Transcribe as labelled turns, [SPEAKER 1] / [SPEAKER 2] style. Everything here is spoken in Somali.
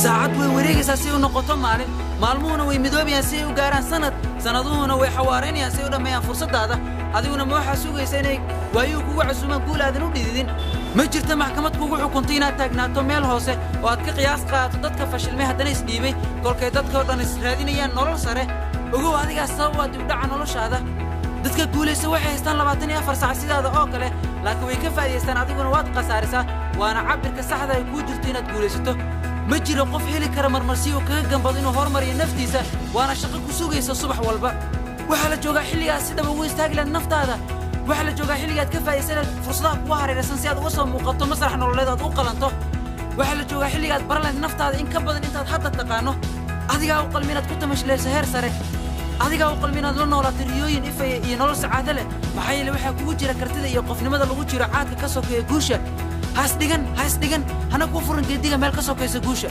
[SPEAKER 1] saacad way wareegaysaa si uu noqoto maalmuhuna way midoobayaan si ay u gaaraan sannaduhuna way xawaareynayaan si ay u dhammeeyaan fursadaada adiguna ma waxaa sugaysa inay waayuu kugu casuumaan guul aadan u dhididin ma jirta maxkamad kugu xukuntay inaad taagnaato meel hoose oo aad ka qiyaas qaadato dadka fashilmay haddana isdhiibay kolkay dadka oo dhan israadinayaan nolol sare ogow adigaas sabab waa dib u dhaca noloshaada dadka guulaysa waxay haystaan 24 saac sidaada oo kale laakiin way ka faa'iidaystaan adiguna waad khasaarisaa waana cabirka saxda ay kuu jirto inaad guulaysato ma jiro qof heli kara marmarsi oo kaga gambado inuu horumariyo naftiisa waana shaqo ku sugaysa subax walba waxaa la joogaa xilligaas sidaba ugu istaagi lahayd naftaada waxaa la joogaa xilligaad ka faa'iidaysan fursadaha kugu hareeraysan si aad uga soo muuqato masrax nololeed aad u qalanto waxaa la joogaa xilligaad baran lahayd naftaada in ka badan intaad hadda taqaano adigaa u qalmi inaad ku tamashlayso heer sare adigaa u qalmi inaad la noolaato riyooyin ifaya iyo nolol sacaado leh maxaa yeele waxaa kugu jira kartida iyo qofnimada lagu jiro caadka ka sokeeya guusha ha isdhigan hana ku furan geediga meel ka sokaysa guusha